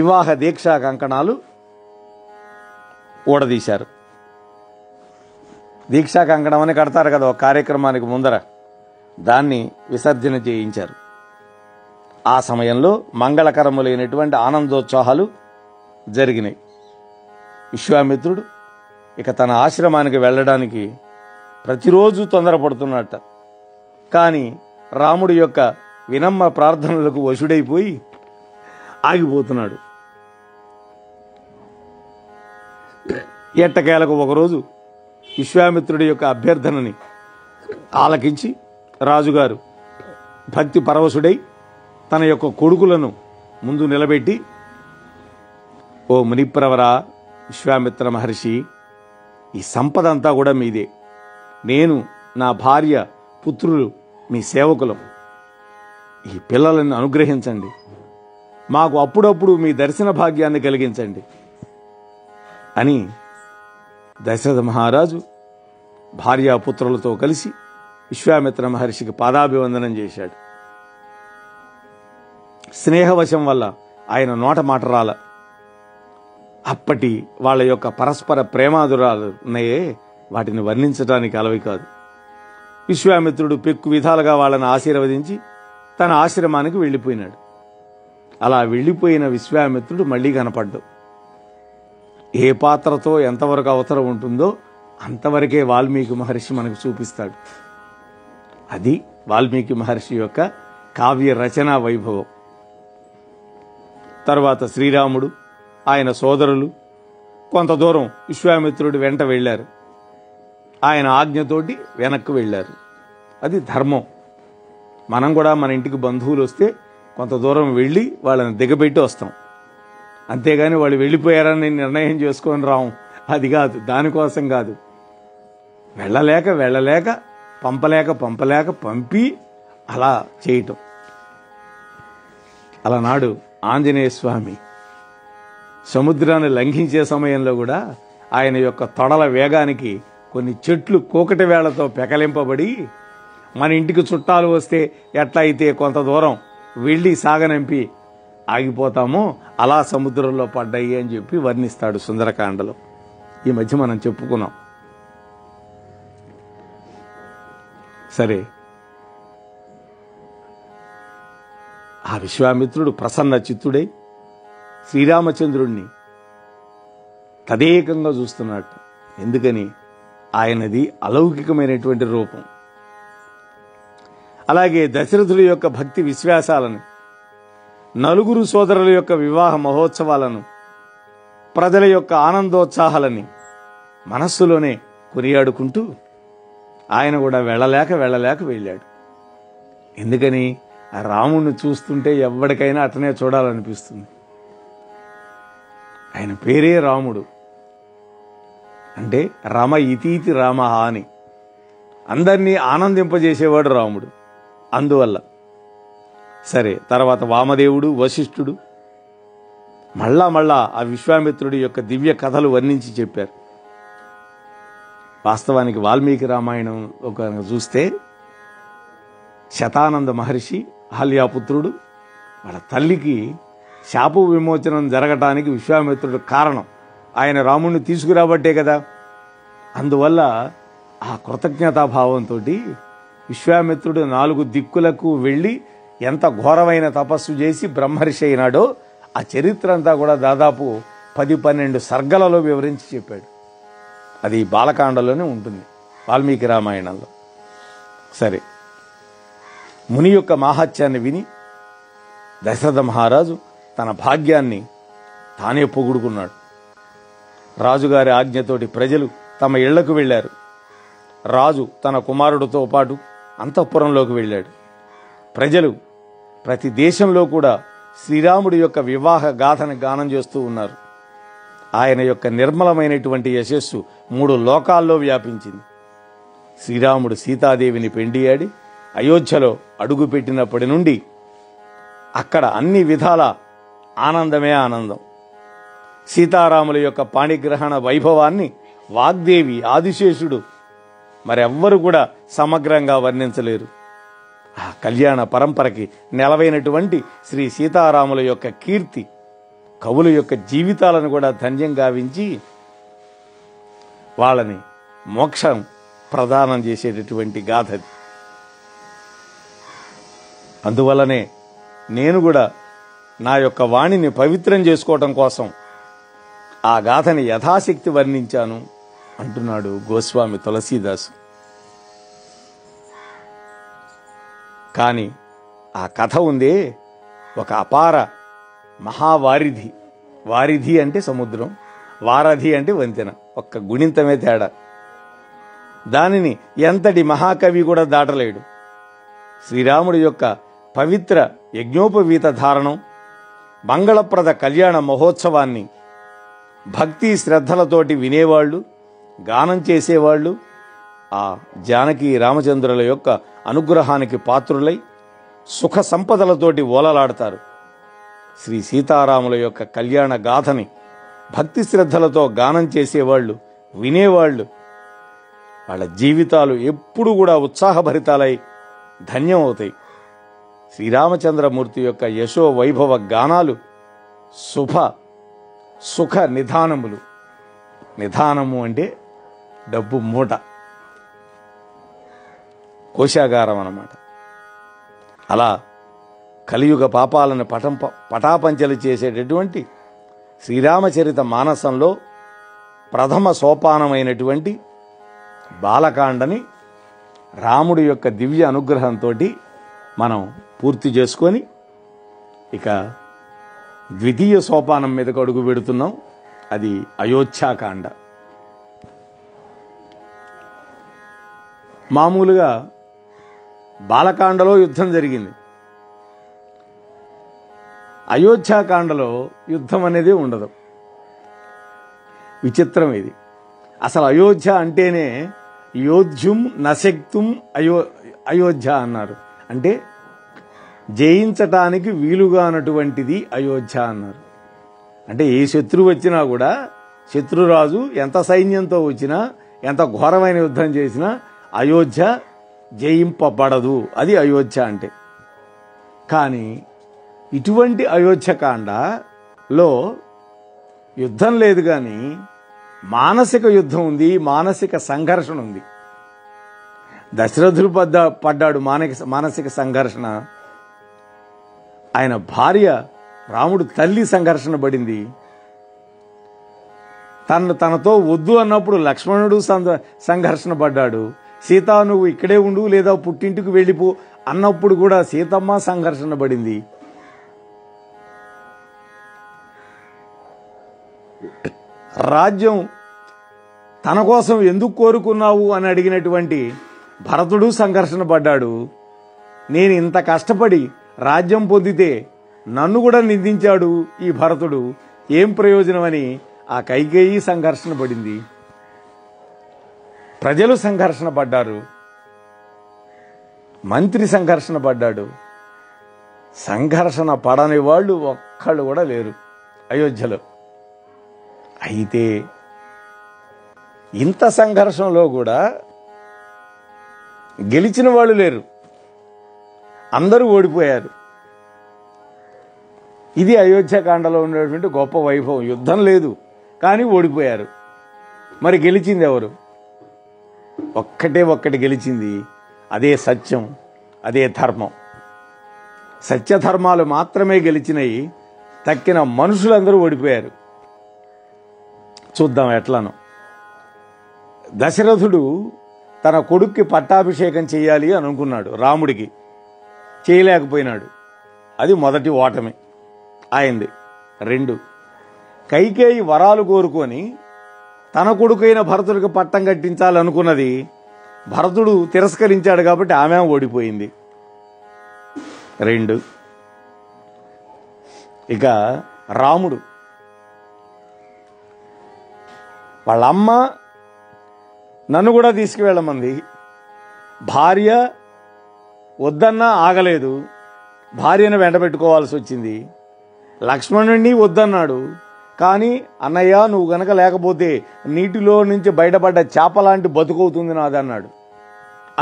వివాహ దీక్షా కంకణాలు ఊడదీశారు. దీక్షా కంకణం అని కడతారు కదా ఒక కార్యక్రమానికి ముందర, దాన్ని విసర్జన చేయించారు. ఆ సమయంలో మంగళకరములైనటువంటి ఆనందోత్సాహాలు జరిగినాయి. విశ్వామిత్రుడు ఇక తన ఆశ్రమానికి వెళ్ళడానికి ప్రతిరోజు తొందరపడుతున్నట్ట. కానీ రాముడి యొక్క వినమ్ర ప్రార్థనలకు వశుడైపోయి ఆగిపోతున్నాడు. ఎట్టకేలకు ఒకరోజు విశ్వామిత్రుడి యొక్క అభ్యర్థనని ఆలకించి రాజుగారు భక్తి పరవశుడై తన యొక్క కొడుకులను ముందు నిలబెట్టి, ఓ మునిప్రవర విశ్వామిత్ర మహర్షి, ఈ సంపద అంతా కూడా మీదే. నేను, నా భార్య, పుత్రులు మీ సేవకులం. ఈ పిల్లలను అనుగ్రహించండి. మాకు అప్పుడప్పుడు మీ దర్శన భాగ్యాన్ని కలిగించండి అని దశరథ మహారాజు భార్యాపుత్రులతో కలిసి విశ్వామిత్ర మహర్షికి పాదాభివందనం చేశాడు. స్నేహవశం వల్ల ఆయన నోట మాట రాల. అప్పటి వాళ్ళ యొక్క పరస్పర ప్రేమాదురాలు ఉన్నాయే, వాటిని వర్ణించడానికి అలవి కాదు. విశ్వామిత్రుడు పెక్కు విధాలుగా వాళ్ళని ఆశీర్వదించి తన ఆశ్రమానికి వెళ్ళిపోయినాడు. అలా వెళ్ళిపోయిన విశ్వామిత్రుడు మళ్ళీ కనపడ్డాడు. ఏ పాత్రతో ఎంతవరకు అవసరం ఉంటుందో అంతవరకే వాల్మీకి మహర్షి మనకు చూపిస్తాడు. అది వాల్మీకి మహర్షి యొక్క కావ్య రచనా వైభవం. తర్వాత శ్రీరాముడు, ఆయన సోదరులు కొంత దూరం విశ్వామిత్రుడి వెంట వెళ్ళారు. ఆయన ఆజ్ఞతోటి వెనక్కి వెళ్ళారు. అది ధర్మం. మనం కూడా మన ఇంటికి బంధువులు వస్తే కొంత దూరం వెళ్ళి వాళ్ళని దిగబెట్టి వస్తాం. అంతేగాని వాళ్ళు వెళ్ళిపోయారని నిర్ణయం చేసుకొని రాము. అది కాదు, దానికోసం కాదు. వెళ్ళలేక పంపలేక పంపి అలా చేయటం. అలనాడు ఆంజనేయ స్వామి సముద్రాన్ని లంఘించే సమయంలో కూడా ఆయన యొక్క తొడల వేగానికి కొన్ని చెట్లు కూకటి వేళ్లతో పెకలింపబడి, మన ఇంటికి చుట్టాలు వస్తే ఎట్లా అయితే కొంత దూరం వెళ్ళి సాగనంపి ఆగిపోతామో అలా సముద్రంలో పడ్డాయి అని చెప్పి వర్ణిస్తాడు సుందరకాండలో. ఈ మధ్య మనం చెప్పుకున్నాం. సరే, ఆ విశ్వామిత్రుడు ప్రసన్న చిత్తుడై శ్రీరామచంద్రుణ్ణి తదేకంగా చూస్తున్నాడు. ఎందుకని? ఆయనది అలౌకికమైనటువంటి రూపం. అలాగే దశరథుడి యొక్క భక్తి విశ్వాసాలను, నలుగురు సోదరుల యొక్క వివాహ మహోత్సవాలను, ప్రజల యొక్క ఆనందోత్సాహాలని మనస్సులోనే కొనియాడుకుంటూ ఆయన కూడా వెళ్ళలేక వెళ్ళాడు. ఎందుకని? ఆ రాముణ్ణి చూస్తుంటే ఎవరికైనా అతనే చూడాలనిపిస్తుంది. ఆయన పేరే రాముడు. అంటే రమ ఇతీతి రామ అని అందరినీ ఆనందింపజేసేవాడు రాముడు. అందువల్ల సరే, తర్వాత వామదేవుడు, వశిష్ఠుడు మళ్ళా ఆ విశ్వామిత్రుడి యొక్క దివ్య కథలు వర్ణించి చెప్పారు. వాస్తవానికి వాల్మీకి రామాయణం ఒక చూస్తే శతానంద మహర్షి అహల్యాపుత్రుడు వాళ్ళ తల్లికి శాప విమోచనం జరగటానికి విశ్వామిత్రుడు కారణం. ఆయన రాముణ్ణి తీసుకురాబట్టే కదా. అందువల్ల ఆ కృతజ్ఞతాభావంతో విశ్వామిత్రుడు 4 దిక్కులకు వెళ్ళి ఎంత ఘోరమైన తపస్సు చేసి బ్రహ్మర్షి అయినాడో ఆ చరిత్ర అంతా కూడా దాదాపు 10-12 సర్గలలో వివరించి చెప్పాడు. అది బాలకాండలోనే ఉంటుంది, వాల్మీకి రామాయణంలో. సరే, ముని యొక్క మాహాత్యాన్ని విని దశరథ మహారాజు తన భాగ్యాన్ని తానే పొగుడుకున్నాడు. రాజుగారి ఆజ్ఞతోటి ప్రజలు తమ ఇళ్లకు వెళ్ళారు. రాజు తన కుమారుడితో పాటు అంతఃపురంలోకి వెళ్ళాడు. ప్రజలు ప్రతి దేశంలో కూడా శ్రీరాముడి యొక్క వివాహ గాథని గానం చేస్తూ ఉన్నారు. ఆయన యొక్క నిర్మలమైనటువంటి యశస్సు 3 లోకాల్లో వ్యాపించింది. శ్రీరాముడు సీతాదేవిని పెండియాడి అయోధ్యలో అడుగుపెట్టినప్పటి నుండి అక్కడ అన్ని విధాల ఆనందమే ఆనందం. సీతారాముల యొక్క పాణిగ్రహణ వైభవాన్ని వాగ్దేవి, ఆదిశేషుడు మరెవ్వరు కూడా సమగ్రంగా వర్ణించలేరు. ఆ కళ్యాణ పరంపరకి నెలవైనటువంటి శ్రీ సీతారాముల యొక్క కీర్తి కవుల యొక్క జీవితాలను కూడా ధన్యం గావించి వాళ్ళని మోక్షం ప్రదానం చేసేటటువంటి గాథది. అందువల్లనే నేను కూడా నా యొక్క వాణిని పవిత్రం చేసుకోవటం కోసం ఆ గాథని యథాశక్తి వర్ణించాను అంటున్నాడు గోస్వామి తులసీదాసు. కానీ ఆ కథ ఉందే ఒక అపార మహావారిధి. వారిధి అంటే సముద్రం, వారధి అంటే వంతెన, ఒక్క గుణింతమే తేడా. దానిని ఎంతటి మహాకవి కూడా దాటలేడు. శ్రీరాముడి యొక్క పవిత్ర యజ్ఞోపవీత ధారణం, మంగళప్రద కళ్యాణ మహోత్సవాన్ని భక్తి శ్రద్ధలతోటి వినేవాళ్ళు, గానం చేసేవాళ్ళు ఆ జానకి రామచంద్రుల యొక్క అనుగ్రహానికి పాత్రులై సుఖ సంపదలతోటి ఓలలాడతారు. శ్రీ సీతారాముల యొక్క కళ్యాణ గాథని భక్తి శ్రద్ధలతో గానం చేసేవాళ్ళు, వినేవాళ్ళు, వాళ్ళ జీవితాలు ఎప్పుడు కూడా ఉత్సాహభరితాలై ధన్యమవుతాయి. శ్రీరామచంద్రమూర్తి యొక్క యశో వైభవ గానాలు సుఖ నిధానములు. నిధానము అంటే డబ్బు మూట, కోశాగారం అన్నమాట. అలా కలియుగ పాపాలను పటాపంచలు చేసేటటువంటి శ్రీరామచరిత మానసంలో ప్రథమ సోపానమైనటువంటి బాలకాండని రాముడి యొక్క దివ్య అనుగ్రహంతో మనం పూర్తి చేసుకొని ఇక ద్వితీయ సోపానం మీదకు అడుగు పెడుతున్నాం. అది అయోధ్యాకాండ. మామూలుగా బాలకాండలో యుద్ధం జరిగింది. అయోధ్యాకాండలో యుద్ధం అనేది ఉండదు. విచిత్రం ఇది. అసలు అయోధ్య అంటేనే యోధ్యుం నశక్తుం అయోధ్య అన్నారు. అంటే జయించటానికి వీలుగా అన్నటువంటిది అయోధ్య అన్నారు. అంటే ఏ శత్రువు వచ్చినా కూడా, శత్రురాజు ఎంత సైన్యంతో వచ్చినా, ఎంత ఘోరమైన యుద్ధం చేసినా అయోధ్య జయింపబడదు. అది అయోధ్య అంటే. కానీ ఇటువంటి అయోధ్యకాండలో యుద్ధం లేదు, కానీ మానసిక యుద్ధం ఉంది, మానసిక సంఘర్షణ ఉంది. దశరథుడు పడ్డాడు మానసిక సంఘర్షణ. ఆయన భార్య రాముడు తల్లి సంఘర్షణ పడింది. తనతో వద్దు అన్నప్పుడు లక్ష్మణుడు సంఘర్షణ పడ్డాడు. సీత నువ్వు ఇక్కడే ఉండు లేదా పుట్టింటికి వెళ్ళిపో అన్నప్పుడు కూడా సీతమ్మ సంఘర్షణ పడింది. రాజ్యం తన కోసం ఎందుకు కోరుకున్నావు అని అడిగినటువంటి భరతుడు సంఘర్షణ పడ్డాడు. నేను ఇంత కష్టపడి రాజ్యం పొందితే నన్ను కూడా నిందించాడు ఈ భరతుడు, ఏం ప్రయోజనమని ఆ కైకేయి సంఘర్షణ పడింది. ప్రజలు సంఘర్షణ పడ్డారు, మంత్రి సంఘర్షణ పడ్డాడు. సంఘర్షణ పడని వాళ్ళు ఒక్కళ్ళు కూడా లేరు అయోధ్యలో. అయితే ఇంత సంఘర్షణలో కూడా గెలిచిన వాళ్ళు లేరు, అందరూ ఓడిపోయారు. ఇది అయోధ్యకాండలో ఉన్నటువంటి గొప్ప వైభవం. యుద్ధం లేదు కానీ ఓడిపోయారు. మరి గెలిచింది ఎవరు? ఒక్కటి గెలిచింది. అదే సత్యం, అదే ధర్మం. సత్యధర్మాలు మాత్రమే గెలిచినాయి, తక్కిన మనుషులందరూ ఓడిపోయారు. చూద్దాం ఎట్లానో. దశరథుడు తన కొడుక్కి పట్టాభిషేకం చేయాలి అని అనుకున్నాడు, రాముడికి చేయలేకపోయినాడు. అది మొదటి ఓటమి అయింది. 2, కైకేయి వరాలు కోరుకొని తన కొడుకైన భరతుడికి పట్టం కట్టించాలనుకున్నది. భరతుడు తిరస్కరించాడు కాబట్టి ఆమె ఓడిపోయింది. 2 ఇక రాముడు వాళ్ళ అమ్మ నన్ను కూడా తీసుకువెళ్ళమంది. భార్య వద్దన్నా ఆగలేదు, భార్యను వెంటబెట్టుకోవాల్సి వచ్చింది. లక్ష్మణుడిని వద్దన్నాడు, కానీ అన్నయ్య నువ్వు గనక లేకపోతే నీటిలో నుంచి బయటపడ్డ చేపలాంటి బతుకవుతుంది నాదన్నాడు.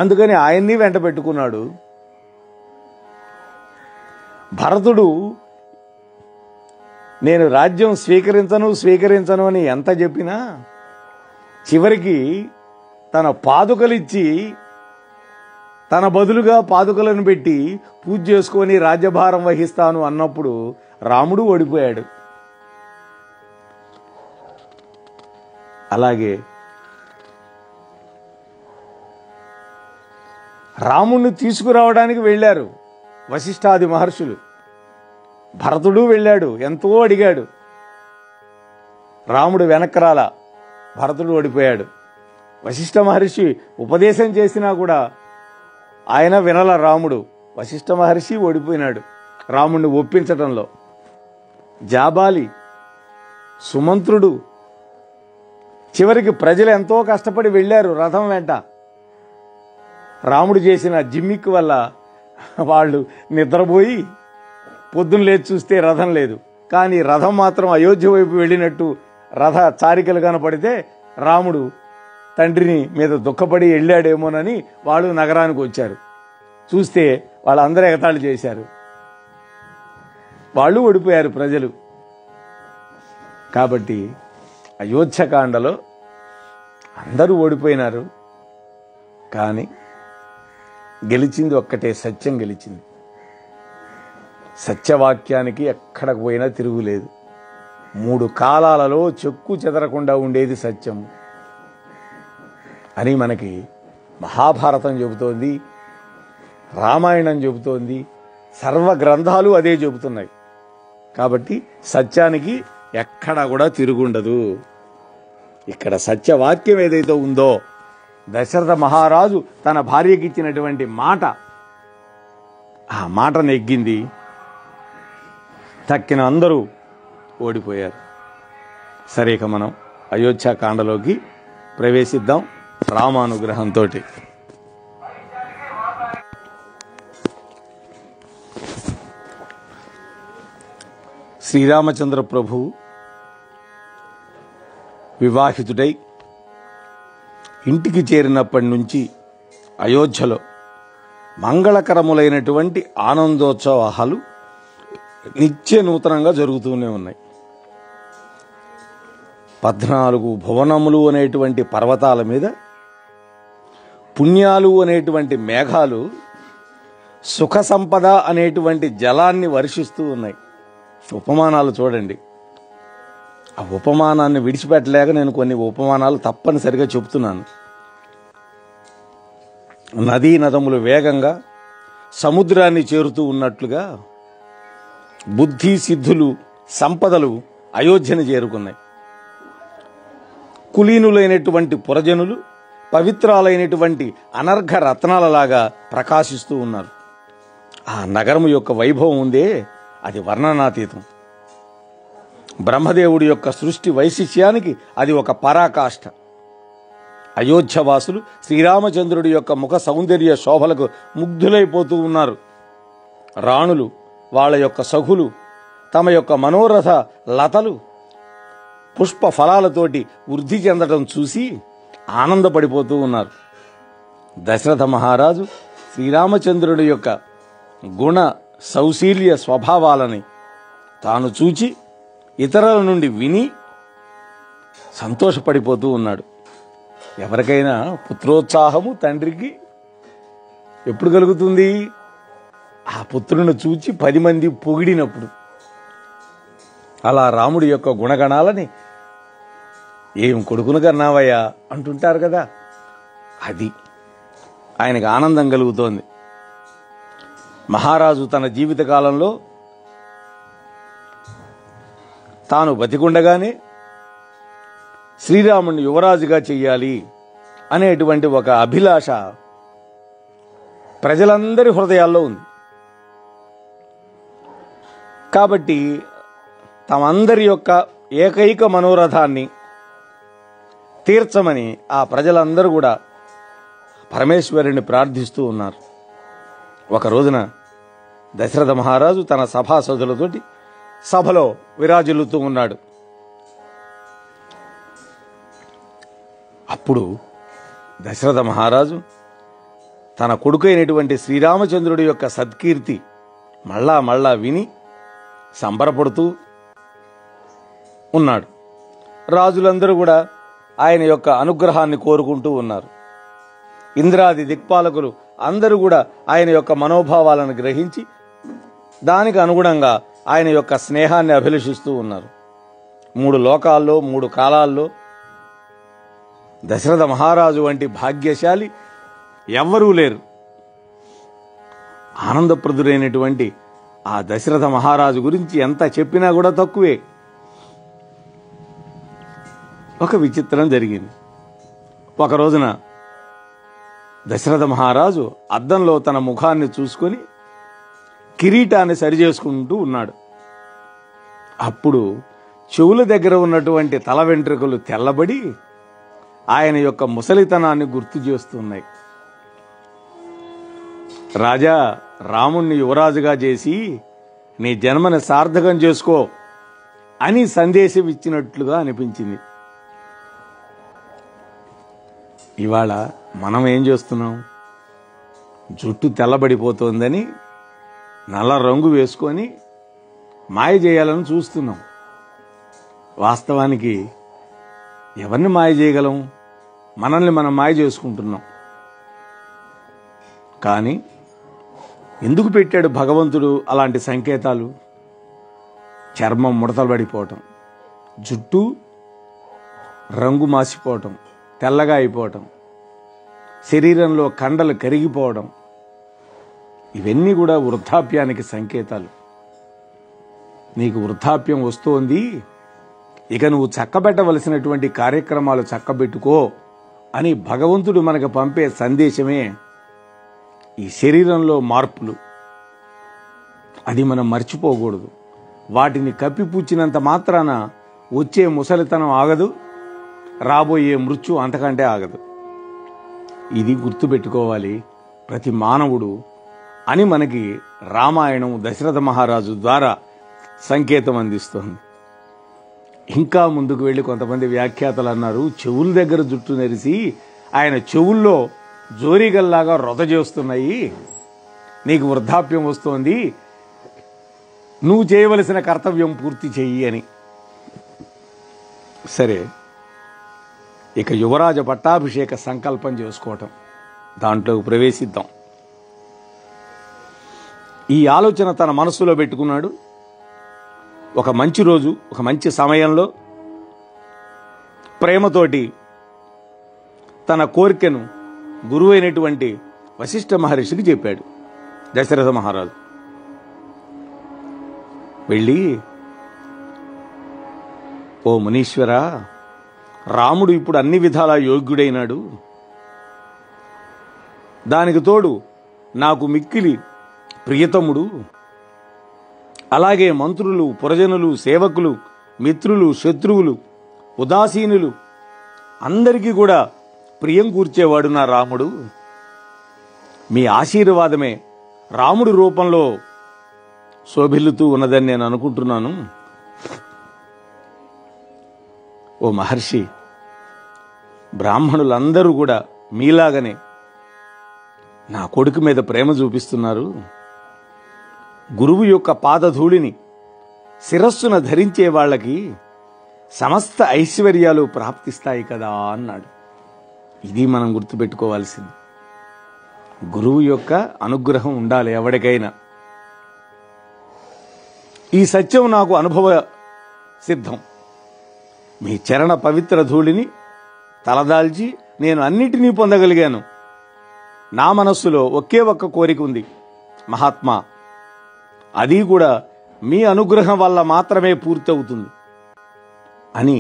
అందుకని ఆయన్ని వెంట పెట్టుకున్నాడు. భరతుడు నేను రాజ్యం స్వీకరించను అని ఎంత చెప్పినా చివరికి తన పాదుకలిచ్చి తన బదులుగా పాదుకలను పెట్టి పూజ చేసుకొని రాజ్యభారం వహిస్తాను అన్నప్పుడు రాముడు ఓడిపోయాడు. అలాగే రాముణ్ణి తీసుకురావడానికి వెళ్ళారు వశిష్ఠాది మహర్షులు. భరతుడు వెళ్ళాడు, ఎంతో అడిగాడు. రాముడు వెనక్కరాల, భరతుడు ఓడిపోయాడు. వశిష్ఠ మహర్షి ఉపదేశం చేసినా కూడా ఆయన వినల రాముడు. వశిష్ఠ మహర్షి ఓడిపోయినాడు రాముణ్ణి ఒప్పించటంలో. జాబాలి, సుమంత్రుడు, చివరికి ప్రజలు ఎంతో కష్టపడి వెళ్ళారు రథం వెంట. రాముడు చేసిన జిమ్మిక్ వల్ల వాళ్ళు నిద్రపోయి పొద్దున్న లేచి చూస్తే రథం లేదు. కానీ రథం మాత్రం అయోధ్య వైపు వెళ్ళినట్టు రథ చారికలు కనపడితే రాముడు తండ్రిని మీద దుఃఖపడి వెళ్ళాడేమోనని వాళ్ళు నగరానికి వచ్చారు. చూస్తే వాళ్ళందరూ ఎగతాళి చేశారు. వాళ్ళు ఓడిపోయారు ప్రజలు. కాబట్టి అయోధ్యకాండలో అందరూ ఓడిపోయినారు, కానీ గెలిచింది ఒక్కటే, సత్యం గెలిచింది. సత్యవాక్యానికి ఎక్కడికి పోయినా తిరుగులేదు. 3 కాలాలలో చెక్కు చెదరకుండా ఉండేది సత్యం అని మనకి మహాభారతం చెబుతోంది, రామాయణం చెబుతోంది, సర్వ గ్రంథాలు అదే చెబుతున్నాయి. కాబట్టి సత్యానికి ఎక్కడా కూడా తిరుగుండదు. ఇక్కడ సత్యవాక్యం ఏదైతే ఉందో, దశరథ మహారాజు తన భార్యకి ఇచ్చినటువంటి మాట, ఆ మాట నెగ్గింది. తక్కిన అందరూ ఓడిపోయారు. సరే, ఇక మనం అయోధ్యాకాండలోకి ప్రవేశిద్దాం రామానుగ్రహంతో. శ్రీరామచంద్ర ప్రభువు వివాహితుడై ఇంటికి చేరినప్పటి నుంచి అయోధ్యలో మంగళకరములైనటువంటి ఆనందోత్సవాలు నిత్య నూతనంగా జరుగుతూనే ఉన్నాయి. 14 భువనములు అనేటువంటి పర్వతాల మీద పుణ్యాలు అనేటువంటి మేఘాలు సుఖ సంపద అనేటువంటి జలాన్ని వర్షిస్తూ ఉన్నాయి. ఉపమానాలు చూడండి. ఆ ఉపమానాన్ని విడిచిపెట్టలేక నేను కొన్ని ఉపమానాలు తప్పనిసరిగా చెప్తున్నాను. నదీ నదములు వేగంగా సముద్రాన్ని చేరుతూ ఉన్నట్లుగా బుద్ధి, సిద్ధులు, సంపదలు అయోధ్యను చేరుకున్నాయి. కులీనులైనటువంటి పురజనులు పవిత్రాలైనటువంటి అనర్ఘ రత్నాలలాగా ప్రకాశిస్తూ ఉన్నారు. ఆ నగరము యొక్క వైభవం ఉందే, అది వర్ణనాతీతం. బ్రహ్మదేవుడి యొక్క సృష్టి వైశిష్యానికి అది ఒక పరాకాష్ఠ. అయోధ్యవాసులు శ్రీరామచంద్రుడి యొక్క ముఖ సౌందర్య శోభలకు ముగ్ధులైపోతూ ఉన్నారు. రాణులు, వాళ్ళ యొక్క సఖులు తమ యొక్క మనోరథ లతలు పుష్ప ఫలాలతోటి వృద్ధి చెందడం చూసి ఆనందపడిపోతూ ఉన్నారు. దశరథ మహారాజు శ్రీరామచంద్రుడి యొక్క గుణ సౌశీల్య స్వభావాలని తాను చూచి ఇతరుల నుండి విని సంతోషపడిపోతూ ఉన్నాడు. ఎవరికైనా పుత్రోత్సాహము తండ్రికి ఎప్పుడు కలుగుతుంది? ఆ పుత్రుని చూచి 10 మంది పొగిడినప్పుడు. అలా రాముడి యొక్క గుణగణాలని ఏం కొడుకును కన్నావయ్యా అంటుంటారు కదా, అది ఆయనకు ఆనందం కలుగుతోంది. మహారాజు తన జీవితకాలంలో తాను బతికుండగానే శ్రీరాముడిని యువరాజుగా చెయ్యాలి అనేటువంటి ఒక అభిలాష ప్రజలందరి హృదయాల్లో ఉంది. కాబట్టి తమందరి యొక్క ఏకైక మనోరథాన్ని తీర్చమని ఆ ప్రజలందరూ కూడా పరమేశ్వరుని ప్రార్థిస్తూ ఉన్నారు. ఒక రోజున దశరథ మహారాజు తన సభాసదులతోటి సభలో విరాజిల్లుతూ ఉన్నాడు. అప్పుడు దశరథ మహారాజు తన కొడుకైనటువంటి శ్రీరామచంద్రుడి యొక్క సత్కీర్తి మళ్ళా విని సంబరపడుతూ ఉన్నాడు. రాజులందరూ కూడా ఆయన యొక్క అనుగ్రహాన్ని కోరుకుంటూ ఉన్నారు. ఇంద్రాది దిక్పాలకులు అందరూ కూడా ఆయన యొక్క మనోభావాలను గ్రహించి దానికి అనుగుణంగా ఆయన యొక్క స్నేహాన్ని అభిలషిస్తూ ఉన్నారు. 3 లోకాల్లో 3 కాలాల్లో దశరథ మహారాజు వంటి భాగ్యశాలి ఎవ్వరూ లేరు. ఆనందప్రదుడైనటువంటి ఆ దశరథ మహారాజు గురించి ఎంత చెప్పినా కూడా తక్కువే. ఒక విచిత్రం జరిగింది. ఒక రోజున దశరథ మహారాజు అద్దంలో తన ముఖాన్ని చూసుకొని కిరీటాన్ని సరిచేసుకుంటూ ఉన్నాడు. అప్పుడు చెవుల దగ్గర ఉన్నటువంటి తల వెంట్రుకలు తెల్లబడి ఆయన యొక్క ముసలితనాన్ని గుర్తు చేస్తున్నాయి. రాజా, రాముణ్ణి యువరాజుగా చేసి నీ జన్మని సార్థకం చేసుకో అని సందేశం ఇచ్చినట్లుగా అనిపించింది. ఇవాళ మనం ఏం చేస్తున్నాం? జుట్టు తెల్లబడిపోతోందని నల్ల రంగు వేసుకొని మాయ చేయాలని చూస్తున్నాం. వాస్తవానికి ఎవరిని మాయ చేయగలం? మనల్ని మనం మాయ చేసుకుంటున్నాం. కానీ ఎందుకు పెట్టాడు భగవంతుడు అలాంటి సంకేతాలు? చర్మం ముడతలు పడిపోవటం, జుట్టు రంగు మాసిపోవటం, తెల్లగా అయిపోవటం, శరీరంలో కండలు కరిగిపోవడం, ఇవన్నీ కూడా వృద్ధాప్యానికి సంకేతాలు. నీకు వృద్ధాప్యం వస్తోంది, ఇక నువ్వు చక్కబెట్టవలసినటువంటి కార్యక్రమాలు చక్కబెట్టుకో అని భగవంతుడు మనకు పంపే సందేశమే ఈ శరీరంలో మార్పులు. అది మనం మర్చిపోకూడదు. వాటిని కప్పిపుచ్చినంత మాత్రాన వచ్చే ముసలితనం ఆగదు, రాబోయే మృత్యు అంతకంటే ఆగదు. ఇది గుర్తుపెట్టుకోవాలి ప్రతి మానవుడు అని మనకి రామాయణం దశరథ మహారాజు ద్వారా సంకేతం అందిస్తోంది. ఇంకా ముందుకు వెళ్ళి కొంతమంది వ్యాఖ్యాతలు అన్నారు, చెవుల దగ్గర జుట్టు నెరిసి ఆయన చెవుల్లో జోరీగల్లాగా రొద చేస్తున్నాయి, నీకు వృద్ధాప్యం వస్తోంది, నువ్వు చేయవలసిన కర్తవ్యం పూర్తి చెయ్యి అని. సరే, ఇక యువరాజ పట్టాభిషేక సంకల్పం చేసుకోవటం, దాంట్లోకి ప్రవేశిద్దాం. ఈ ఆలోచన తన మనస్సులో పెట్టుకున్నాడు. ఒక మంచి రోజు, ఒక మంచి సమయంలో ప్రేమతోటి తన కోరికను గురువైనటువంటి వశిష్ఠ మహర్షికి చెప్పాడు దశరథ మహారాజు. వెళ్ళి, ఓ మునీశ్వర, రాముడు ఇప్పుడు అన్ని విధాలా యోగ్యుడైనాడు, దానికి తోడు నాకు మిక్కిలి ప్రియతముడు, అలాగే మంత్రులు, పురజనులు, సేవకులు, మిత్రులు, శత్రువులు, ఉదాసీనులు అందరికీ కూడా ప్రియం కూర్చేవాడు నా రాముడు. మీ ఆశీర్వాదమే రాముడి రూపంలో శోభిల్లుతూ ఉన్నదని నేను అనుకుంటున్నాను. ఓ మహర్షి, బ్రాహ్మణులందరూ కూడా మీలాగనే నా కొడుకు మీద ప్రేమ చూపిస్తున్నారు. గురువు యొక్క పాదధూళిని శిరస్సున ధరించే వాళ్ళకి సమస్త ఐశ్వర్యాలు ప్రాప్తిస్తాయి కదా అన్నాడు. ఇది మనం గుర్తుపెట్టుకోవాల్సింది. గురువు యొక్క అనుగ్రహం ఉండాలి ఎవరికైనా. ఈ సత్యం నాకు అనుభవ సిద్ధం. మీ చరణ పవిత్ర ధూళిని తలదాల్చి నేను అన్నిటినీ పొందగలిగాను. నా మనస్సులో ఒకే ఒక్క కోరిక ఉంది మహాత్మా, అది కూడా మీ అనుగ్రహం వల్ల మాత్రమే పూర్తవుతుంది అని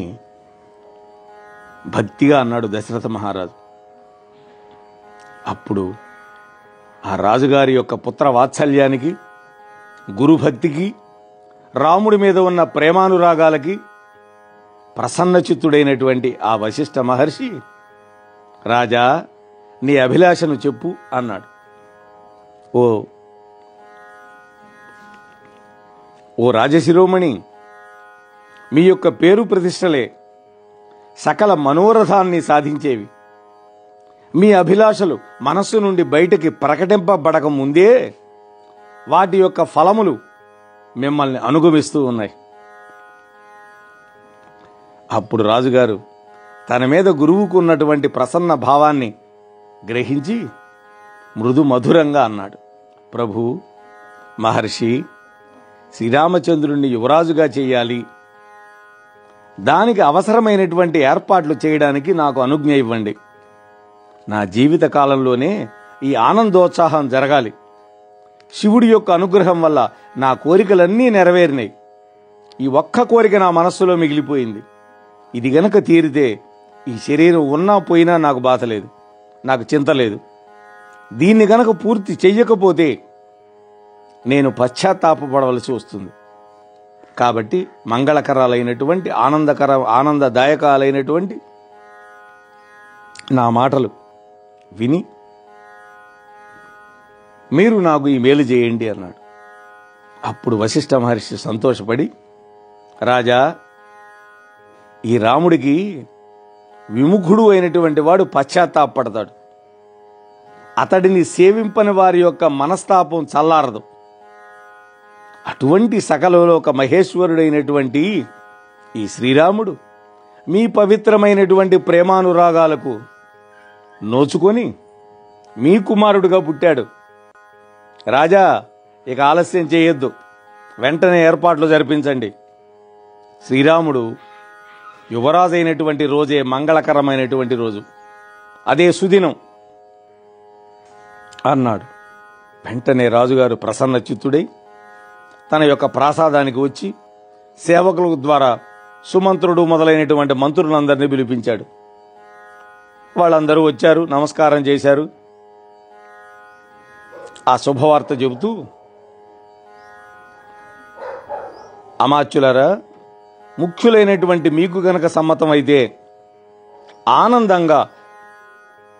భక్తిగా అన్నాడు దశరథ మహారాజు. అప్పుడు ఆ రాజుగారి యొక్క పుత్ర వాత్సల్యానికి, గురుభక్తికి, రాముడి మీద ఉన్న ప్రేమానురాగాలకి ప్రసన్నచిత్తుడైనటువంటి ఆ వశిష్ఠ మహర్షి, రాజా, నీ అభిలాషను చెప్పు అన్నాడు. ఓ రాజశిరోమణి, మీ యొక్క పేరు ప్రతిష్టలే సకల మనోరథాన్ని సాధించేవి. మీ అభిలాషలు మనస్సు నుండి బయటికి ప్రకటింపబడక ముందే వాటి యొక్క ఫలములు మిమ్మల్ని అనుగమిస్తూ ఉన్నాయి. అప్పుడు రాజుగారు తన మీద గురువుకు ఉన్నటువంటి ప్రసన్న భావాన్ని గ్రహించి మృదు మధురంగా అన్నాడు, ప్రభు, మహర్షి, శ్రీరామచంద్రుణ్ణి యువరాజుగా చేయాలి, దానికి అవసరమైనటువంటి ఏర్పాట్లు చేయడానికి నాకు అనుజ్ఞ ఇవ్వండి. నా జీవిత కాలంలోనే ఈ ఆనందోత్సాహం జరగాలి. శివుడి యొక్క అనుగ్రహం వల్ల నా కోరికలన్నీ నెరవేరినాయి. ఈ ఒక్క కోరిక నా మనస్సులో మిగిలిపోయింది. ఇది గనక తీరితే ఈ శరీరం ఉన్నా పోయినా నాకు బాధ లేదు, నాకు చింత లేదు. దీన్ని గనక పూర్తి చెయ్యకపోతే నేను పశ్చాత్తాపపడవలసి వస్తుంది. కాబట్టి మంగళకరాలైనటువంటి ఆనందదాయకాలైనటువంటి నా మాటలు విని మీరు నాకు ఈ మేలు చేయండి అన్నాడు. అప్పుడు వశిష్ఠ మహర్షి సంతోషపడి, రాజా, ఈ రాముడికి విముఖుడు అయినటువంటి వాడు పశ్చాత్తాపడతాడు. అతడిని సేవింపని వారి యొక్క మనస్తాపం చల్లారదు. అటువంటి సకలలోక మహేశ్వరుడైనటువంటి ఈ శ్రీరాముడు మీ పవిత్రమైనటువంటి ప్రేమానురాగాలకు నోచుకొని మీ కుమారుడుగా పుట్టాడు. రాజా, ఇక ఆలస్యం చేయొద్దు, వెంటనే ఏర్పాట్లు జరిపించండి. శ్రీరాముడు యువరాజు అయినటువంటి రోజే మంగళకరమైనటువంటి రోజు, అదే సుదినం అన్నాడు. వెంటనే రాజుగారు ప్రసన్న చిత్తుడై తన యొక్క ప్రాసాదానికి వచ్చి సేవకుల ద్వారా సుమంత్రుడు మొదలైనటువంటి మంత్రులందరినీ పిలిపించాడు. వాళ్ళందరూ వచ్చారు, నమస్కారం చేశారు. ఆ శుభవార్త చెబుతూ, అమాత్యులారా, ముఖ్యులైనటువంటి మీకు గనక సమ్మతమైతే ఆనందంగా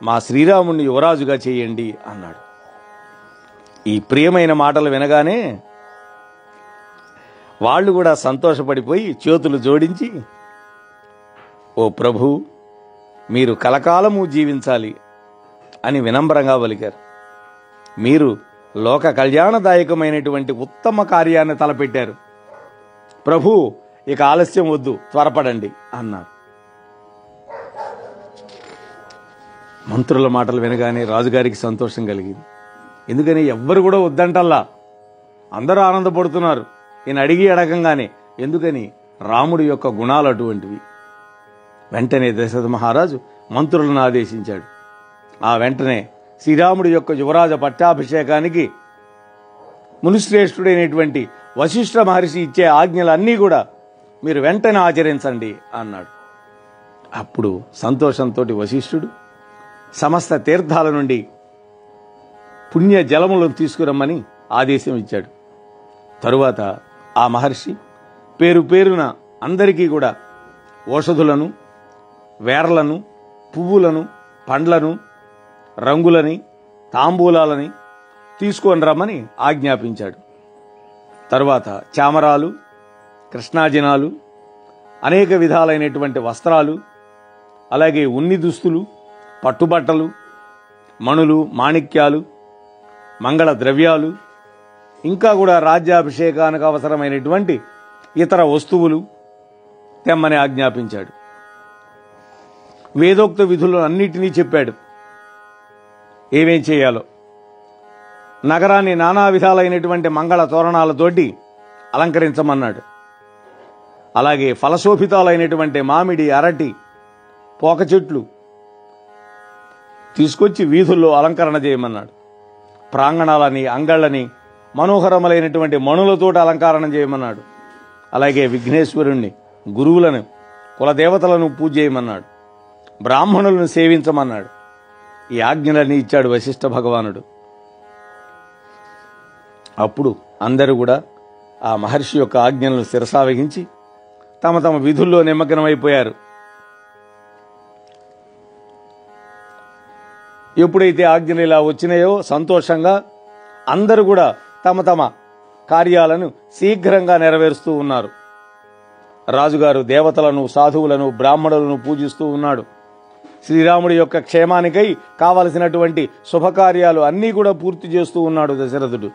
మా శ్రీరాముణ్ణి యువరాజుగా చేయండి అన్నాడు. ఈ ప్రియమైన మాటలు వినగానే వాళ్ళు కూడా సంతోషపడిపోయి చేతులు జోడించి, ఓ ప్రభు, మీరు కలకాలము జీవించాలి అని వినమ్రంగా పలికారు. మీరు లోక కళ్యాణదాయకమైనటువంటి ఉత్తమ కార్యాన్ని తలపెట్టారు. ప్రభు, ఇక ఆలస్యం వద్దు, త్వరపడండి అన్నారు. మంత్రుల మాటలు వినగానే రాజుగారికి సంతోషం కలిగింది. ఎందుకని ఎవ్వరు కూడా వద్దంటల్లా, అందరూ ఆనందపడుతున్నారు ఈయన అడిగి అడగంగానే. ఎందుకని? రాముడి యొక్క గుణాలు అటువంటివి. వెంటనే దశరథ మహారాజు మంత్రులను ఆదేశించాడు. ఆ వెంటనే శ్రీరాముడి యొక్క యువరాజ పట్టాభిషేకానికి మునిశ్రేష్ఠుడైనటువంటి వశిష్ఠ మహర్షి ఇచ్చే ఆజ్ఞలన్నీ కూడా మీరు వెంటనే ఆచరించండి అన్నాడు. అప్పుడు సంతోషంతో వశిష్ఠుడు సమస్త తీర్థాల నుండి పుణ్య జలములను తీసుకురమ్మని ఆదేశం ఇచ్చాడు. తరువాత ఆ మహర్షి పేరు పేరున అందరికీ కూడా ఓషధులను, వేర్లను, పువ్వులను, పండ్లను, రంగులని, తాంబూలాలని తీసుకొని రమ్మని ఆజ్ఞాపించాడు. తరువాత చామరాలు, కృష్ణాజినాలు, అనేక విధాలైనటువంటి వస్త్రాలు, అలాగే ఉన్ని దుస్తులు, పట్టుబట్టలు, మణులు, మాణిక్యాలు, మంగళ ద్రవ్యాలు, ఇంకా కూడా రాజ్యాభిషేకానికి అవసరమైనటువంటి ఇతర వస్తువులు తెమ్మని ఆజ్ఞాపించాడు. వేదోక్త విధులు అన్నిటినీ చెప్పాడు ఏమేం చేయాలో. నగరాన్ని నానా విధాలైనటువంటి మంగళ తోరణాలతోటి అలంకరించమన్నాడు. అలాగే ఫలశోభితాలైనటువంటి మామిడి, అరటి, పోక చెట్లు తీసుకొచ్చి వీధుల్లో అలంకరణ చేయమన్నాడు. ప్రాంగణాలని, అంగళ్ళని మనోహరములైనటువంటి మణులతోటి అలంకరణ చేయమన్నాడు. అలాగే విఘ్నేశ్వరుణ్ణి, గురువులను, కులదేవతలను పూజ చేయమన్నాడు. బ్రాహ్మణులను సేవించమన్నాడు. ఈ ఆజ్ఞలన్నీ ఇచ్చాడు వశిష్ఠ భగవానుడు. అప్పుడు అందరూ కూడా ఆ మహర్షి యొక్క ఆజ్ఞలను శిరసావహించి తమ తమ విధుల్లో నిమగ్నమైపోయారు. ఎప్పుడైతే ఆజ్ఞలు ఇలా వచ్చినాయో సంతోషంగా అందరూ కూడా తమ తమ కార్యాలను శీఘ్రంగా నెరవేరుస్తూ ఉన్నారు. రాజుగారు దేవతలను, సాధువులను, బ్రాహ్మణులను పూజిస్తూ ఉన్నాడు. శ్రీరాముడి యొక్క క్షేమానికై కావలసినటువంటి శుభకార్యాలు అన్నీ కూడా పూర్తి చేస్తూ ఉన్నాడు దశరథుడు.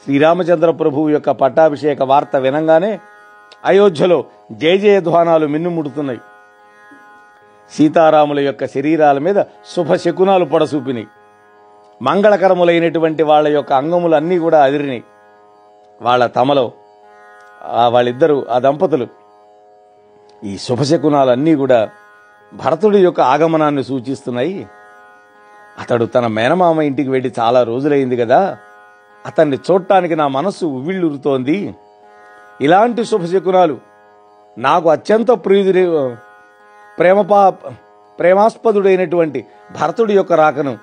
శ్రీరామచంద్ర ప్రభువు యొక్క పట్టాభిషేక వార్త వినంగానే అయోధ్యలో జయజయధ్వానాలు మిన్నుముడుతున్నాయి. సీతారాముల యొక్క శరీరాల మీద శుభశకునాలు పొడసూపినాయి. మంగళకరములైనటువంటి వాళ్ళ యొక్క అంగములు అన్నీ కూడా అదిరినాయి. వాళ్ళ తమలో వాళ్ళిద్దరూ ఆ దంపతులు ఈ శుభశకునాలన్నీ కూడా భరతుడి యొక్క ఆగమనాన్ని సూచిస్తున్నాయి. అతడు తన మేనమామ ఇంటికి వెళ్ళి చాలా రోజులైంది కదా, అతన్ని చూడటానికి నా మనస్సు ఉవ్విళ్ళురుతోంది. ఇలాంటి శుభశకునాలు నాకు అత్యంత ప్రేమాస్పదుడైనటువంటి భరతుడి యొక్క రాకను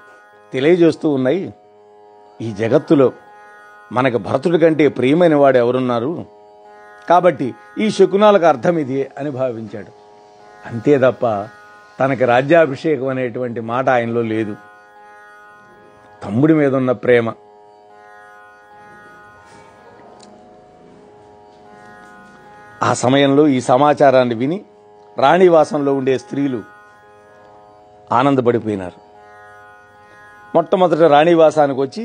తెలియజేస్తూ ఉన్నాయి. ఈ జగత్తులో మనకు భరతుడి కంటే ప్రియమైన వాడు ఎవరున్నారు? కాబట్టి ఈ శకునాలకు అర్థం ఇది అని భావించాడు. అంతే తప్ప తనకి రాజ్యాభిషేకం అనేటువంటి మాట ఆయనలో లేదు. తమ్ముడి మీద ఉన్న ప్రేమ. ఆ సమయంలో ఈ సమాచారాన్ని విని రాణివాసంలో ఉండే స్త్రీలు ఆనందపడిపోయినారు. మొట్టమొదట రాణివాసానికి వచ్చి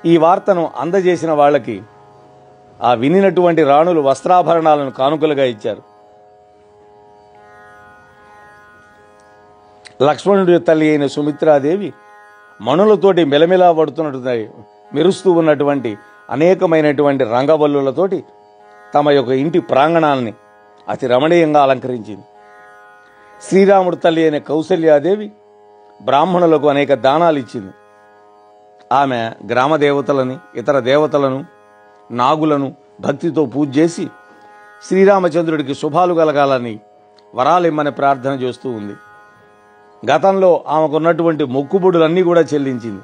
ఈ వార్తను అందజేసిన వాళ్ళకి ఆ వినినటువంటి రాణులు వస్త్రాభరణాలను కానుకలుగా ఇచ్చారు. లక్ష్మణుడి తల్లి అయిన సుమిత్రాదేవి మణులతోటి మెలమెలా మెరుస్తూ ఉన్నటువంటి అనేకమైనటువంటి రంగవల్లులతోటి తమ యొక్క ఇంటి ప్రాంగణాలని అతి రమణీయంగా అలంకరించింది. శ్రీరాముడి తల్లి అయిన కౌసల్యాదేవి బ్రాహ్మణులకు అనేక దానాలు ఇచ్చింది. ఆమె గ్రామ దేవతలని, ఇతర దేవతలను, నాగులను భక్తితో పూజ చేసి శ్రీరామచంద్రుడికి శుభాలు కలగాలని వరాలిమ్మని ప్రార్థన చేస్తూ ఉంది. గతంలో ఆమెకున్నటువంటి మొక్కుబడులన్నీ కూడా చెల్లించింది.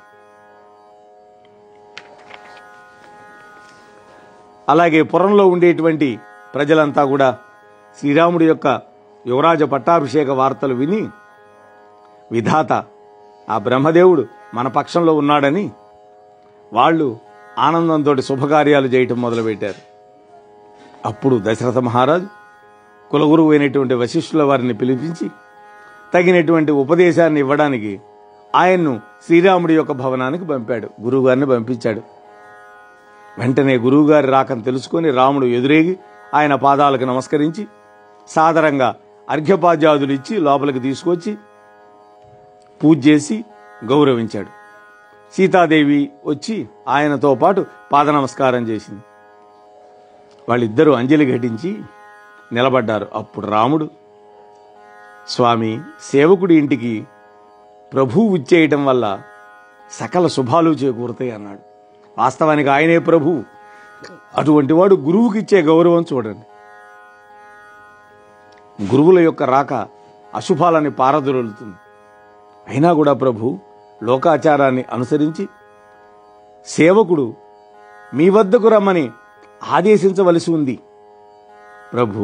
అలాగే పురంలో ఉండేటువంటి ప్రజలంతా కూడా శ్రీరాముడి యొక్క యువరాజ పట్టాభిషేక వార్తలు విని విధాత ఆ బ్రహ్మదేవుడు మన పక్షంలో ఉన్నాడని వాళ్ళు ఆనందంతో శుభకార్యాలు చేయటం మొదలుపెట్టారు. అప్పుడు దశరథ మహారాజు కులగురువు అయినటువంటి వశిష్ఠుల వారిని పిలిపించి తగినటువంటి ఉపదేశాన్ని ఇవ్వడానికి ఆయన్ను శ్రీరాముడి యొక్క భవనానికి పంపాడు. గురువుగారిని పంపించాడు. వెంటనే గురువుగారి రాకను తెలుసుకొని రాముడు ఎదురేగి ఆయన పాదాలకు నమస్కరించి సాదరంగా అర్ఘ్యపాద్యాదులు ఇచ్చి లోపలికి తీసుకొచ్చి పూజ చేసి గౌరవించాడు. సీతాదేవి వచ్చి ఆయనతో పాటు పాద నమస్కారం చేసింది. వాళ్ళిద్దరూ అంజలి ఘటించి నిలబడ్డారు. అప్పుడు రాముడు, స్వామి, సేవకుడి ఇంటికి ప్రభువు విచ్చేయటం వల్ల సకల శుభాలు చేకూరుతాయి అన్నాడు. వాస్తవానికి ఆయనే ప్రభువు. అటువంటి వాడు గురువుకి ఇచ్చే గౌరవం చూడండి. గురువుల యొక్క రాక అశుభాలని పారదొరులుతుంది. అయినా కూడా ప్రభు లోకాచారాన్ని అనుసరించి సేవకుడు మీ వద్దకు రమ్మని ఆదేశించవలసి ఉంది. ప్రభు,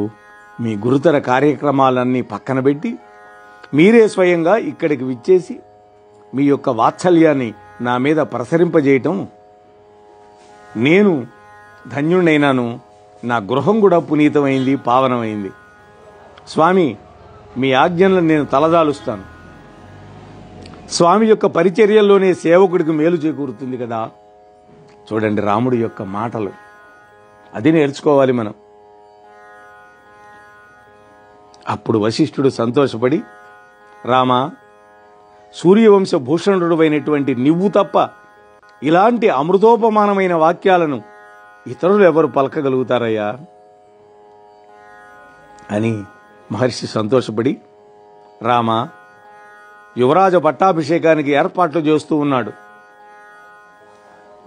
మీ గురుతర కార్యక్రమాలన్నీ పక్కన పెట్టి మీరే స్వయంగా ఇక్కడికి విచ్చేసి మీ యొక్క వాత్సల్యాన్ని నా మీద ప్రసరింపజేయటం నేను ధన్యుణ్ణైనాను. నా గృహం కూడా పునీతమైంది, పావనమైంది. స్వామి, మీ ఆజ్ఞలను నేను తలదాలుస్తాను. స్వామి యొక్క పరిచర్యల్లోనే సేవకుడికి మేలు చేకూరుతుంది కదా. చూడండి రాముడి యొక్క మాటలు, అది నేర్చుకోవాలి మనం. అప్పుడు వశిష్ఠుడు సంతోషపడి, రామా, సూర్యవంశ భూషణుడు అయినటువంటి నువ్వు తప్ప ఇలాంటి అమృతోపమానమైన వాక్యాలను ఇతరులు ఎవరు పలకగలుగుతారయ్యా అని మహర్షి సంతోషపడి, రామా, యువరాజ పట్టాభిషేకానికి ఏర్పాట్లు చేస్తూ ఉన్నాడు.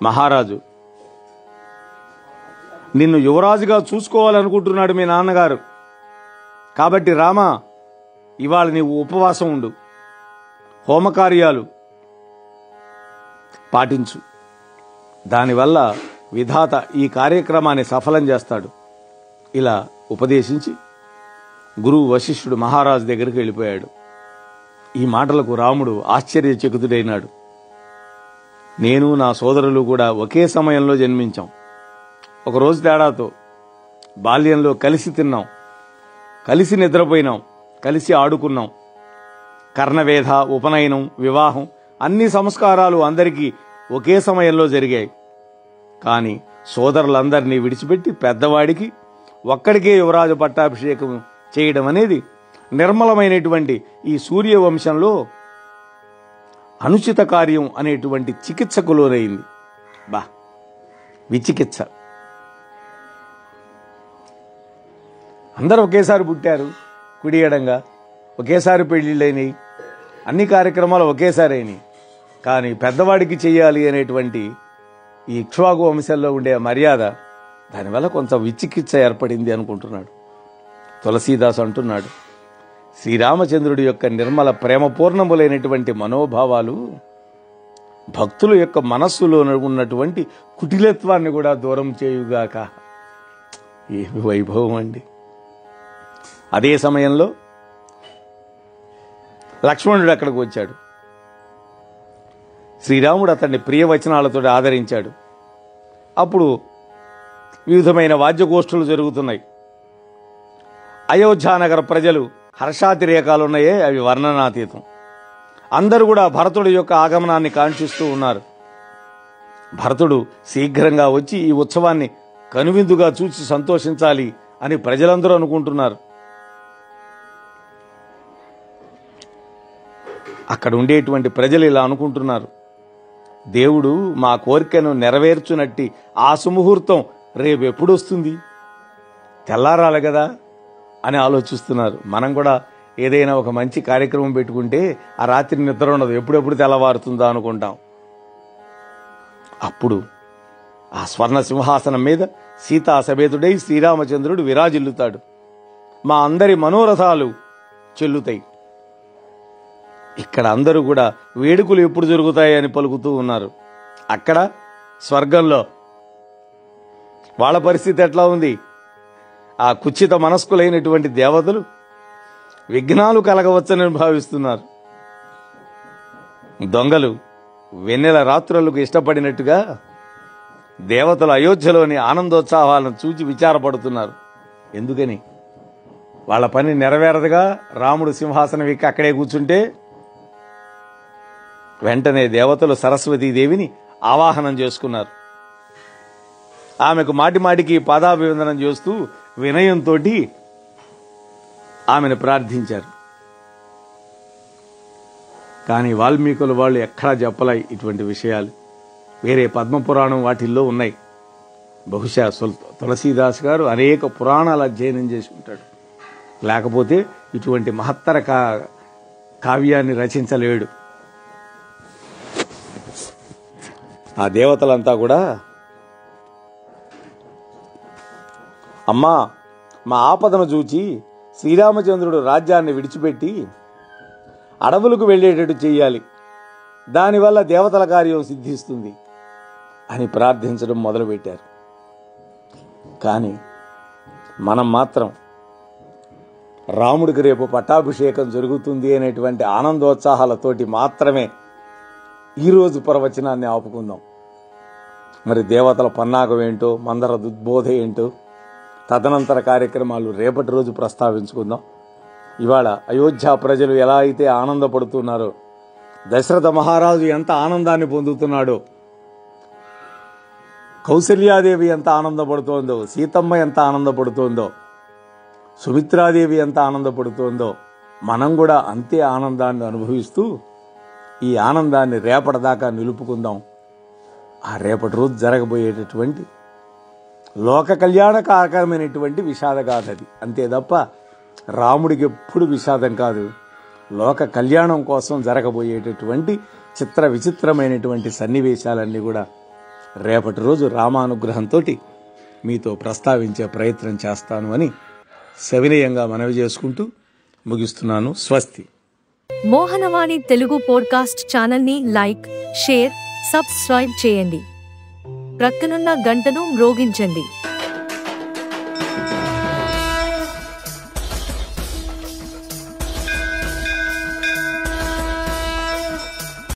మహారాజు నిన్ను యువరాజుగా చూసుకోవాలనుకుంటున్నాడు మీ నాన్నగారు. కాబట్టి రామా, ఇవాళ నీవు ఉపవాసం ఉండు, హోమకార్యాలు పాటించు. దానివల్ల విధాత ఈ కార్యక్రమాన్ని సఫలం చేస్తాడు. ఇలా ఉపదేశించి గురువు వశిష్ఠుడు మహారాజు దగ్గరికి వెళ్ళిపోయాడు. ఈ మాటలకు రాముడు ఆశ్చర్యచకితుడైనాడు. నేను నా సోదరులు కూడా ఒకే సమయంలో జన్మించాం. ఒకరోజు తేడాతో బాల్యంలో కలిసి తిన్నాం, కలిసి నిద్రపోయినాం, కలిసి ఆడుకున్నాం. కర్ణవేధ, ఉపనయనం, వివాహం అన్ని సంస్కారాలు అందరికీ ఒకే సమయంలో జరిగాయి. కానీ సోదరులందరినీ విడిచిపెట్టి పెద్దవాడికి ఒక్కడికే యువరాజు పట్టాభిషేకం చేయడం అనేది నిర్మలమైనటువంటి ఈ సూర్యవంశంలో అనుచిత కార్యం అనేటువంటి చికిత్సకు లోనైంది. బా విచికిత్స. అందరూ ఒకేసారి పుట్టారు, కుడి ఎడంగా ఒకేసారి పెళ్ళిళ్ళైనవి, అన్ని కార్యక్రమాలు ఒకేసారి అయినాయి. కానీ పెద్దవాడికి చెయ్యాలి అనేటువంటి ఈ ఇక్ష్వాకు వంశంలో ఉండే మర్యాద, దానివల్ల కొంత విచికిత్స ఏర్పడింది అనుకుంటున్నాడు తులసీదాస్. అంటున్నాడు, శ్రీరామచంద్రుడి యొక్క నిర్మల ప్రేమపూర్ణములైనటువంటి మనోభావాలు భక్తుల యొక్క మనస్సులో ఉన్నటువంటి కుటిలత్వాన్ని కూడా దూరం చేయుగాక. ఏమి వైభవం అండి. అదే సమయంలో లక్ష్మణుడు అక్కడికి వచ్చాడు. శ్రీరాముడు అతన్ని ప్రియవచనాలతో ఆదరించాడు. అప్పుడు వివిధమైన వాద్యగోష్ఠులు జరుగుతున్నాయి. అయోధ్యానగర ప్రజలు హర్షాతిరేకాలు ఉన్నాయే, అవి వర్ణనాతీతం. అందరూ కూడా భరతుడి యొక్క ఆగమనాన్ని కాంక్షిస్తూ ఉన్నారు. భరతుడు శీఘ్రంగా వచ్చి ఈ ఉత్సవాన్ని కనువిందుగా చూసి సంతోషించాలి అని ప్రజలందరూ అనుకుంటున్నారు. అక్కడ ఉండేటువంటి ప్రజలు ఇలా అనుకుంటున్నారు, దేవుడు మా కోరికను నెరవేర్చునట్టి ఆ సుముహూర్తం రేపు ఎప్పుడు వస్తుంది, తెల్లారాలి కదా అని ఆలోచిస్తున్నారు. మనం కూడా ఏదైనా ఒక మంచి కార్యక్రమం పెట్టుకుంటే ఆ రాత్రి నిద్ర ఉండదు, ఎప్పుడెప్పుడు తెల్లవారుతుందా అనుకుంటాం. అప్పుడు ఆ స్వర్ణ సింహాసనం మీద సీతా సమేతుడై శ్రీరామచంద్రుడు విరాజిల్లుతాడు. మా అందరి మనోరథాలు చెల్లుతాయి. ఇక్కడ అందరూ కూడా వేడుకలు ఎప్పుడు జరుగుతాయి అని పలుకుతూ ఉన్నారు. అక్కడ స్వర్గంలో వాళ్ళ పరిస్థితి ఎట్లా ఉంది? ఆ కుచిత మనస్కులైనటువంటి దేవతలు విఘ్నాలు కలగవచ్చని భావిస్తున్నారు. దొంగలు వెన్నెల రాత్రులకు ఇష్టపడినట్టుగా దేవతలు అయోధ్యలోని ఆనందోత్సాహాలను చూచి విచారపడుతున్నారు. ఎందుకని? వాళ్ళ పని నెరవేరదుగా. రాముడు సింహాసనం ఎక్కి అక్కడే కూర్చుంటే వెంటనే దేవతలు సరస్వతీదేవిని ఆవాహనం చేసుకున్నారు. ఆమెకు మాటిమాటికి పాదాభివందనం చేస్తూ వినయంతో ఆమెను ప్రార్థించారు. కానీ వాల్మీకుల వాళ్ళు ఎక్కడా చెప్పలే ఇటువంటి విషయాలు. వేరే పద్మపురాణం వాటిల్లో ఉన్నాయి. బహుశా తులసీదాస్ గారు అనేక పురాణాలు అధ్యయనం చేసి ఉంటాడు, లేకపోతే ఇటువంటి మహత్తర కావ్యాన్ని రచించలేడు. ఆ దేవతలంతా కూడా, అమ్మా మా ఆపదను చూచి శ్రీరామచంద్రుడు రాజ్యాన్ని విడిచిపెట్టి అడవులకు వెళ్ళేటట్టు చెయ్యాలి, దానివల్ల దేవతల కార్యం సిద్ధిస్తుంది అని ప్రార్థించడం మొదలుపెట్టారు. కానీ మనం మాత్రం రాముడికి రేపు పట్టాభిషేకం జరుగుతుంది అనేటువంటి ఆనందోత్సాహాలతోటి మాత్రమే ఈరోజు ప్రవచనాన్ని ఆపుకుందాం. మరి దేవతల పన్నాగం ఏంటో, మందర దుద్బోధ ఏంటో, తదనంతర కార్యక్రమాలు రేపటి రోజు ప్రస్తావించుకుందాం. ఇవాళ అయోధ్య ప్రజలు ఎలా అయితే ఆనందపడుతున్నారో, దశరథ మహారాజు ఎంత ఆనందాన్ని పొందుతున్నాడో, కౌసల్యాదేవి ఎంత ఆనందపడుతోందో, సీతమ్మ ఎంత ఆనందపడుతోందో, సుమిత్రాదేవి ఎంత ఆనందపడుతోందో, మనం కూడా అంతే ఆనందాన్ని అనుభవిస్తూ ఈ ఆనందాన్ని రేపటిదాకా నిలుపుకుందాం. ఆ రేపటి రోజు జరగబోయేటటువంటి లోక కళ్యాణకారకమైనటువంటి విషాదగాథ అది. అంతే తప్ప రాముడికి ఎప్పుడు విషాదం కాదు. లోక కళ్యాణం కోసం జరగబోయేటటువంటి చిత్ర విచిత్రమైనటువంటి సన్నివేశాలన్నీ కూడా రేపటి రోజు రామానుగ్రహంతో మీతో ప్రస్తావించే ప్రయత్నం చేస్తాను అని సవినయంగా మనవి చేసుకుంటూ ముగిస్తున్నాను. స్వస్తి. మోహనవాణి తెలుగు పోడ్కాస్ట్ ఛానల్ని లైక్, షేర్, సబ్స్క్రైబ్ చేయండి. ప్రక్కనున్న గంటను మ్రోగించండి.